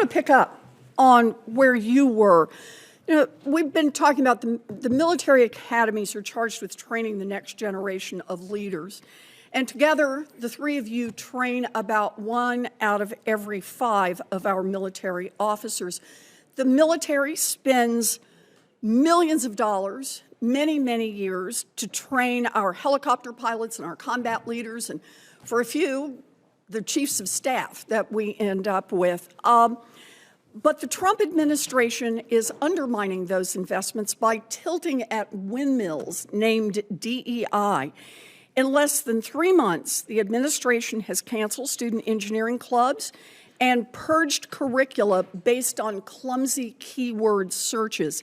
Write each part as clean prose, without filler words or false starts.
to pick up on where you were. You know, we've been talking about the military academies are charged with training the next generation of leaders. And together, the three of you train about 1 out of every 5 of our military officers. The military spends millions of dollars, many, many years, to train our helicopter pilots and our combat leaders, and for a few, the chiefs of staff that we end up with. But the Trump administration is undermining those investments by tilting at windmills named DEI. In less than 3 months, the administration has canceled student engineering clubs and purged curricula based on clumsy keyword searches.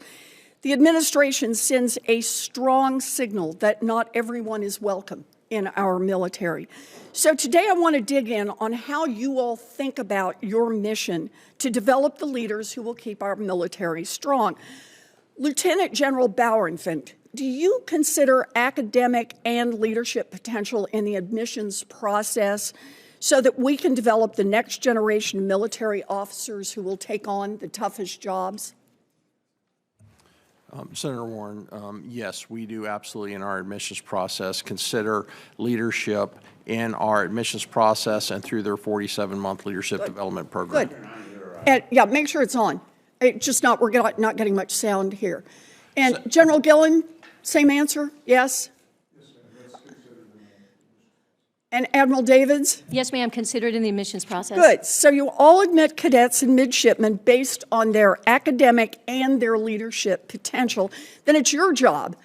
The administration sends a strong signal that not everyone is welcome in our military. So today I want to dig in on how you all think about your mission to develop the leaders who will keep our military strong. Lieutenant General Bauernfeind, do you consider academic and leadership potential in the admissions process so that we can develop the next generation of military officers who will take on the toughest jobs? Senator Warren, yes, we do absolutely in our admissions process consider leadership in our admissions process and through their 47-month leadership development program. Good. And yeah, make sure it's on. It's just not, we're not getting much sound here. And General Gillen, same answer, yes? And Admiral Davids? Yes, ma'am, considered in the admissions process. Good. So you all admit cadets and midshipmen based on their academic and their leadership potential. Then it's your job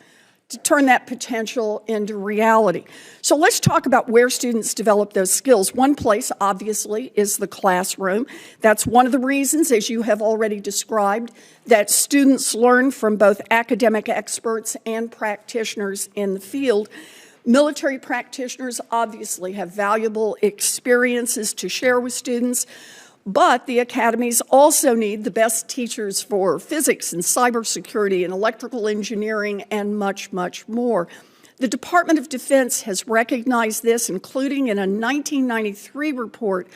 to turn that potential into reality. So let's talk about where students develop those skills. One place, obviously, is the classroom. That's one of the reasons, as you have already described, that students learn from both academic experts and practitioners in the field. Military practitioners obviously have valuable experiences to share with students, but the academies also need the best teachers for physics and cybersecurity and electrical engineering and much, much more. The Department of Defense has recognized this, including in a 1993 report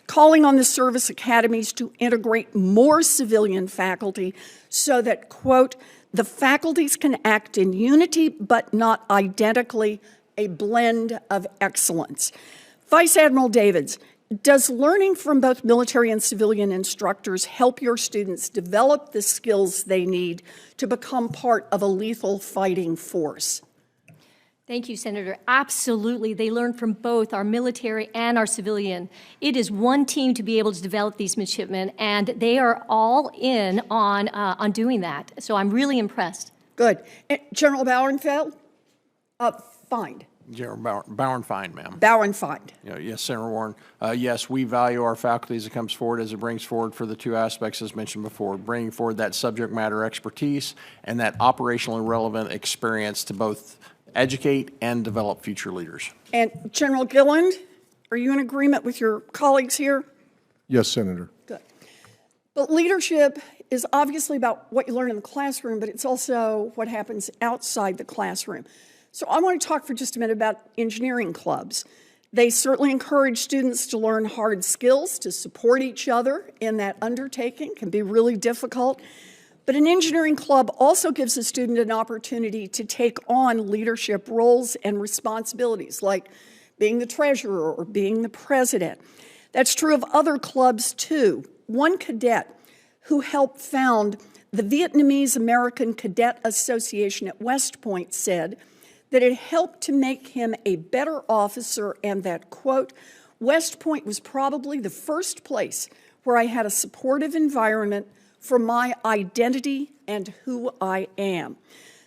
calling on the service academies to integrate more civilian faculty so that, quote, the faculties can act in unity but not identically, a blend of excellence. Vice Admiral Davids, does learning from both military and civilian instructors help your students develop the skills they need to become part of a lethal fighting force? Thank you, Senator. Absolutely. They learn from both our military and our civilian. It is one team to be able to develop these midshipmen, and they are all in on doing that. So I'm really impressed. Good. General Bauernfeld? Find. General Bauernfeind, ma'am. Bauernfeind. Yes, Senator Warren. Yes, we value our faculty as it comes forward, as it brings forward for the two aspects as mentioned before, bringing forward that subject matter expertise and that operationally relevant experience to both educate and develop future leaders. And General Gilland, are you in agreement with your colleagues here? Yes, Senator. Good. But leadership is obviously about what you learn in the classroom, but it's also what happens outside the classroom. So I want to talk for just a minute about engineering clubs. They certainly encourage students to learn hard skills, to support each other in that undertaking. It can be really difficult. But an engineering club also gives a student an opportunity to take on leadership roles and responsibilities, like being the treasurer or being the president. That's true of other clubs, too. One cadet who helped found the Vietnamese American Cadet Association at West Point said that it helped to make him a better officer and that, quote, West Point was probably the first place where I had a supportive environment for my identity and who I am.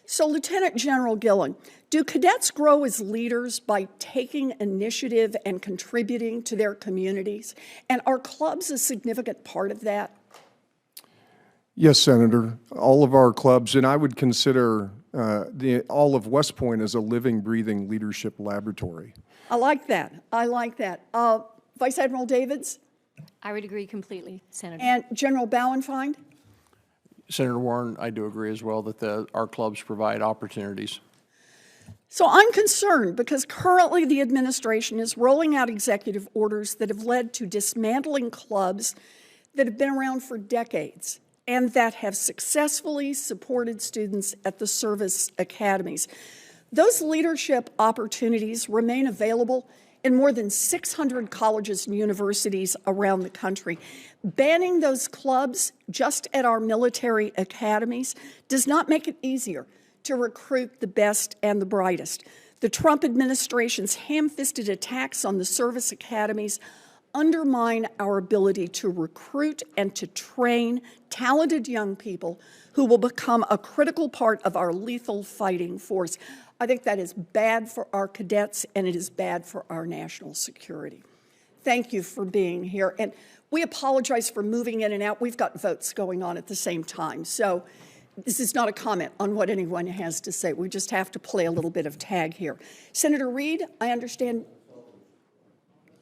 So, Lieutenant General Gillen, do cadets grow as leaders by taking initiative and contributing to their communities? And are clubs a significant part of that? Yes, Senator. All of our clubs, and I would consider all of West Point as a living, breathing leadership laboratory. I like that. I like that. Vice Admiral Davids? I would agree completely, Senator. And General Bauernfeind? Senator Warren, I do agree as well that our clubs provide opportunities. So I'm concerned because currently the administration is rolling out executive orders that have led to dismantling clubs that have been around for decades and that have successfully supported students at the service academies. Those leadership opportunities remain available in more than 600 colleges and universities around the country. Banning those clubs just at our military academies does not make it easier to recruit the best and the brightest. The Trump administration's ham-fisted attacks on the service academies undermine our ability to recruit and to train talented young people who will become a critical part of our lethal fighting force. I think that is bad for our cadets, and it is bad for our national security. Thank you for being here. And we apologize for moving in and out. We've got votes going on at the same time. So this is not a comment on what anyone has to say. We just have to play a little bit of tag here. Senator Reid, I understand.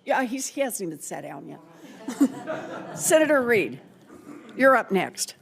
Yeah, he hasn't even sat down yet. Senator Reid, you're up next.